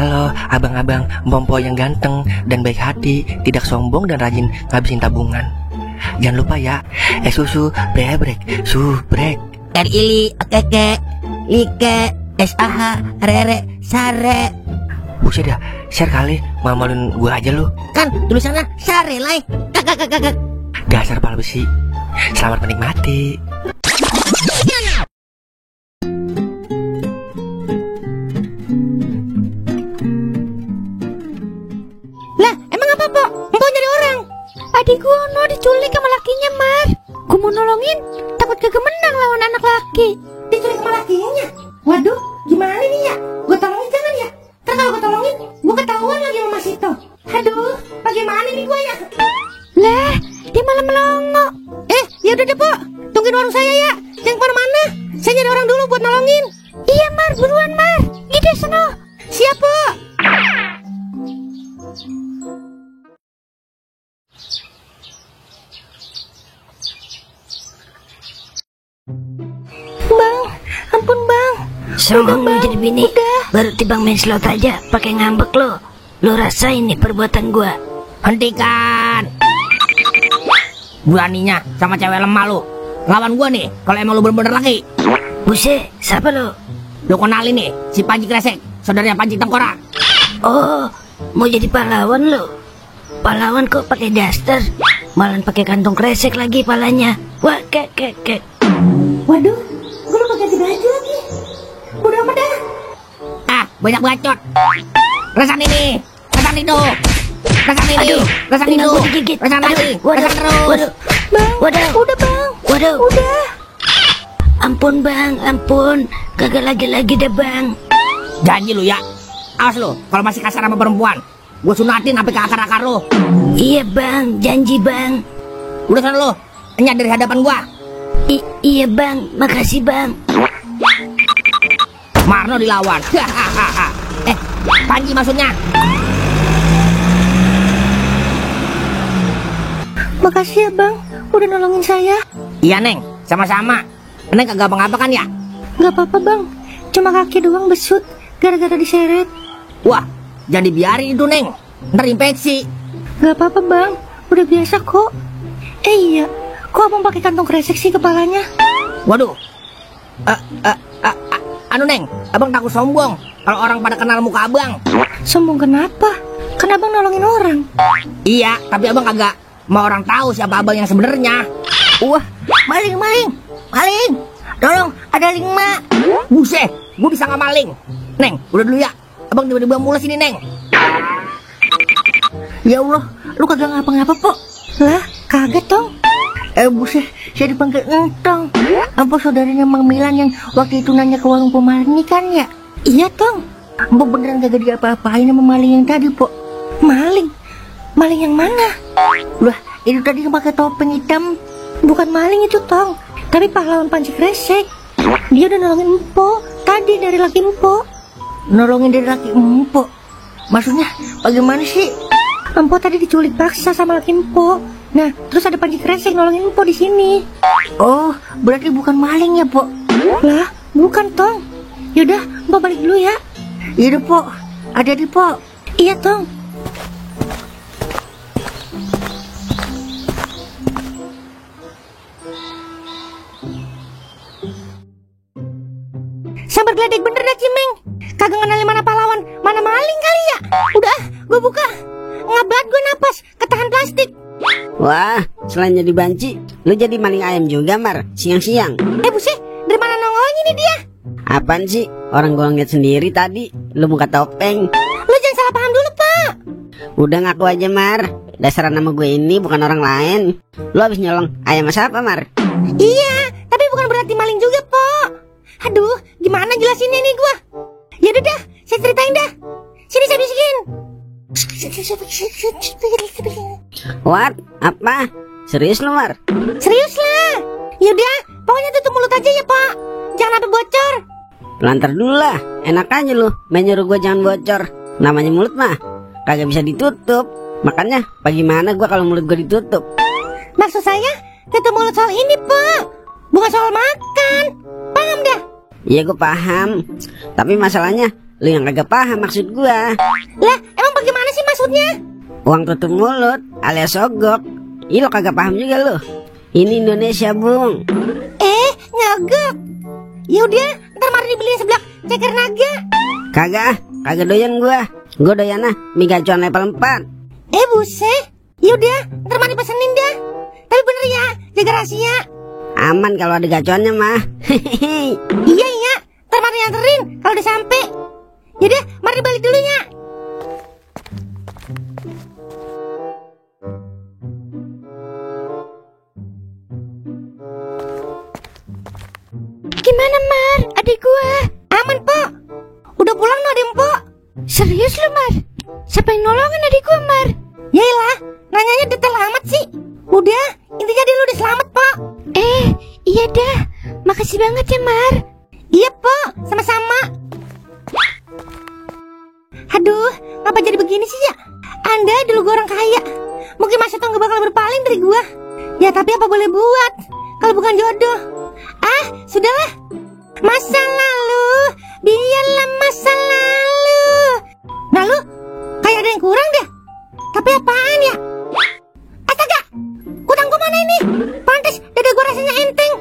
Halo abang-abang Mpompo yang ganteng dan baik hati, tidak sombong dan rajin ngabisin tabungan. Jangan lupa ya, susu brebrek, subrek. Ili, keke, like, SAH, rere, sare. Buset dah, share kali, malu-maluin gua aja lu. Kan tulisannya sare lai. Kakak. Dasar pala besi. Selamat menikmati. Lah, emang apa, Pok? Empok nyari orang. Adik gua diculik sama lakinya, Mar. Gua mau nolongin, takut kagak menang lawan anak laki. Diculik sama lakinya? Waduh, gimana nih ya? Gua tolongin jangan ya? Kan kalau gua tolongin, gua ketahuan lagi sama Mas Ito. Aduh, bagaimana nih gua ya? Lah, dia malah melongo. Ya udah deh, Pok. Tungguin warung saya ya. Jangan kemana-mana. Saya nyari orang dulu buat nolongin. Iya, Mar. Buruan, Mar. Gede sono. Siap, Pok. Bang, ampun bang. Sombong lu jadi bini. Baru tibang main slot aja pakai ngambek lo. Lo rasain nih perbuatan gua. Hentikan. Beraninya sama cewek lemah lu lawan gua nih kalau emang lu bener-bener laki. Buset, siapa lo? Lu kenalin nih si Panji Kresek, saudaranya Panji Tengkorak. Oh, mau jadi pahlawan lo? Pahlawan kok pakai daster, malah pakai kantong kresek lagi palanya. Wah, kek. Waduh, gua lupa ganti baju lagi. Udah amat dah. Banyak bacot. Rasain ini, rasain itu. Rasain ini, rasain itu. Rasain lagi, rasain terus. Bang, udah bang. Udah. Ampun bang, ampun. Kagak lagi deh bang. Janji lu ya. Awas lu, kalau masih kasar sama perempuan, gua sunatin sampai ke akar-akar lu. Iya bang, janji bang. Udah sana lu, enyah dari hadapan gua. Iya bang, makasih bang. Marno dilawan. Panji maksudnya. Makasih ya bang, udah nolongin saya. Iya Neng, sama-sama. Neng kagak apa-apa kan ya? Gak apa-apa bang, cuma kaki doang besut gara-gara diseret. Wah, jangan dibiarin itu Neng, ntar infeksi. Gak apa-apa bang, udah biasa kok. Iya, kok abang pakai kantong kresek sih kepalanya? Waduh, anu Neng, abang takut sombong kalau orang pada kenal muka abang. Sombong kenapa? Kan abang nolongin orang. Iya, tapi abang kagak mau orang tahu siapa abang yang sebenarnya. Wah, maling. Tolong, ada 5. Buset, gue bisa nggak maling. Neng, udah dulu ya. Abang tiba-tiba mulai sini Neng. Ya Allah, lu kagak ngapa-ngapa Pok. Lah, kaget dong. Buset, saya dipanggil Entong. Apa saudaranya Mang Milan yang waktu itu nanya ke warung pemaling ini kan ya? Iya Tong. Mbok beneran kagak diapa-apain sama maling yang tadi, Pok? Maling? Maling yang mana? Lah, itu tadi yang pakai topeng hitam. Bukan maling itu Tong, tapi pahlawan Panji Kresek. Dia udah nolongin Empo tadi dari laki Empo. Nolongin dari laki Empo? Maksudnya bagaimana sih? Empo tadi diculik paksa sama laki Empo. Nah, terus ada Panji Kresek nolongin Empo di sini. Oh, berarti bukan maling ya, Pok? Lah, bukan Tong. Yaudah, Empo balik dulu ya. Yaudah, Pok. Hati-hati, Pok. Iya, Tong. Sambar geledek bener dah Cimeng. Kagak ngenalin mana pahlawan, mana maling kali ya. Udah, gue buka. Ngabat gue napas, ketahan plastik. Wah, selain jadi banci, lu jadi maling ayam juga, Mar, siang-siang. Buset, dari mana nongolnya nih dia? Apaan sih? Orang gua ngeliat sendiri tadi, lu muka topeng. Lu jangan salah paham dulu, Pak. Udah ngaku aja, Mar. Dasaran nama gue ini bukan orang lain. Lu habis nyolong ayam sama siapa, Mar? Iya, tapi bukan berarti maling juga, Pok. Aduh, gimana jelasinnya nih gua? Ya udah dah, saya ceritain dah. Sini saya bisikin. What? Apa? Serius lu, Mar? Serius lah. Yaudah, pokoknya tutup mulut aja ya, Pak. Jangan sampai bocor. Pelantar dulu lah. Enak aja lu main nyuruh gue jangan bocor. Namanya mulut mah kagak bisa ditutup. Makanya bagaimana gue kalau mulut gue ditutup? Maksud saya tutup mulut soal ini, Pak. Bukan soal makan. Paham dah? Iya gue paham. Tapi masalahnya lu yang kagak paham maksud gua. Lah, emang bagaimana sih maksudnya? Uang tutup mulut alias sogok. Ih, lo kagak paham juga lu. Ini Indonesia, Bung. Nyogok. Yaudah, ntar mari dibeliin seblak ceker naga. Kagak doyan gua. Gua doyan mie gacuan level 4. Buset. Yaudah, ntar mari pesenin dah. Tapi bener ya, jaga rahasia. Aman kalau ada gacuannya mah. Iya, ntar mari anterin kalau udah sampai. Yaudah, mari balik dulu ya. Gimana Mar, adik gua? Aman, Pok. Udah pulang no, Adem, Pok. Serius lu Mar? Siapa yang nolongin adik gua Mar? Yaelah, nanyanya detail amat sih. Udah, intinya dia lu udah selamat, Pok. Iya dah, makasih banget ya Mar. Iya, Pok, sama-sama. Aduh, ngapa jadi begini sih ya? Anda dulu gua orang kaya. Mungkin Mas Seto gak bakal berpaling dari gua. Ya tapi apa boleh buat kalau bukan jodoh. Sudahlah. Masa lalu, biarlah masa lalu. Nah lu, kayak ada yang kurang deh. Tapi apaan ya? Astaga, utang gua mana ini? Pantes dada gua rasanya enteng.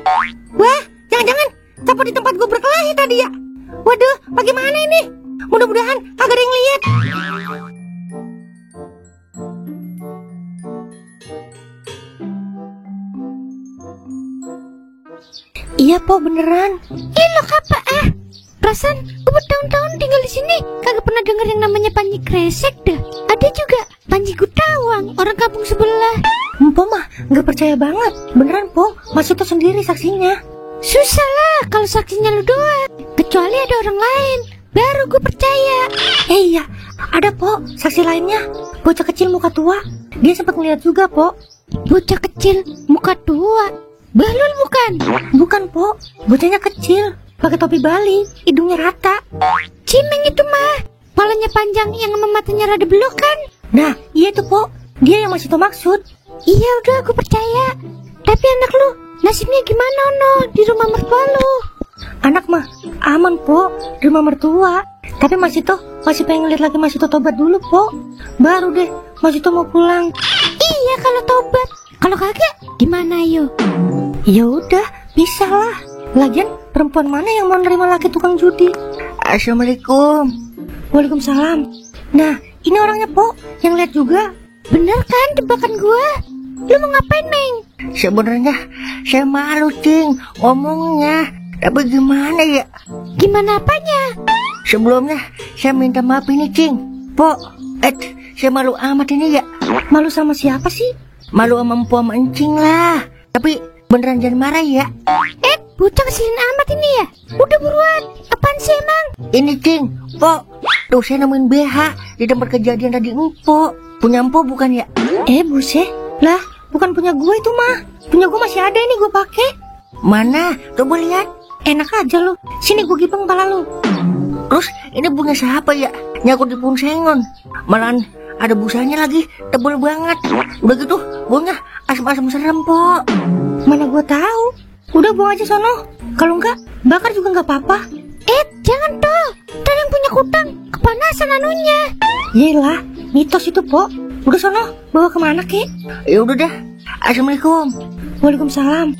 Wah, jangan-jangan copot di tempat gua berkelahi tadi ya. Waduh, bagaimana ini? Mudah-mudahan kagak ada yang lihat. Iya, Po, beneran. Lo apa Perasaan gue bertahun-tahun tinggal di sini kagak pernah denger yang namanya Panji Kresek dah. Ada juga Panji Gutawang, orang kampung sebelah. Po mah nggak percaya banget. Beneran, Po, Mas itu sendiri saksinya. Susah lah kalau saksinya lu doang. Kecuali ada orang lain, baru gue percaya. Iya, ada, Po, saksi lainnya. Bocah kecil muka tua. Dia sempat ngeliat juga, Po. Bocah kecil muka tua. Bahlul bukan? Bukan, Po. Bocahnya kecil, pakai topi Bali, hidungnya rata. Cimeng itu mah, palanya panjang yang sama matanya rada belok kan? Nah, iya itu, Po. Dia yang masih maksud. Iya udah, aku percaya. Tapi anak lu, nasibnya gimana no di rumah mertua lu? Anak mah aman, Po, di rumah mertua. Tapi Mas itu masih pengen lihat lagi Mas itu tobat dulu, Po. Baru deh Mas itu mau pulang. Iya kalau tobat. Kalau kagak gimana yo? Ya udah, bisa lah. Lagian perempuan mana yang mau nerima laki tukang judi? Assalamualaikum. Waalaikumsalam. Nah, ini orangnya, Po, yang lihat juga. Bener kan tebakan gua? Lu mau ngapain, Meng? Sebenarnya saya malu, Cing, ngomongnya. Tapi gimana ya? Gimana apanya? Sebelumnya saya minta maaf ini, Cing. Po, saya malu amat ini ya. Malu sama siapa sih? Malu sama empu sama encing lah. Tapi beneran jangan marah ya. Bocah keselin amat ini ya. Udah buruan. Apaan sih emang? Ini, Cing, Po. Tuh saya nemuin BH di tempat kejadian tadi, Empo. Punya Empo bukan ya? Buset. Lah, bukan punya gue itu mah. Punya gue masih ada ini gue pakai. Mana? Coba lihat. Enak aja lu. Sini gue gipeng kepala lu. Terus ini punya siapa ya? Nyangkut di punsengon. Malahan ada busanya lagi, tebel banget. Udah gitu, baunya asam-asam serem, Po. Mana gue tahu. Udah buang aja sono. Kalau enggak, bakar juga enggak apa-apa. Jangan toh. Ntar yang punya kutang kepanasan anunya. Yelah, mitos itu, Po. Udah sono, bawa kemana, Ki? Ya udah dah. Assalamualaikum. Waalaikumsalam.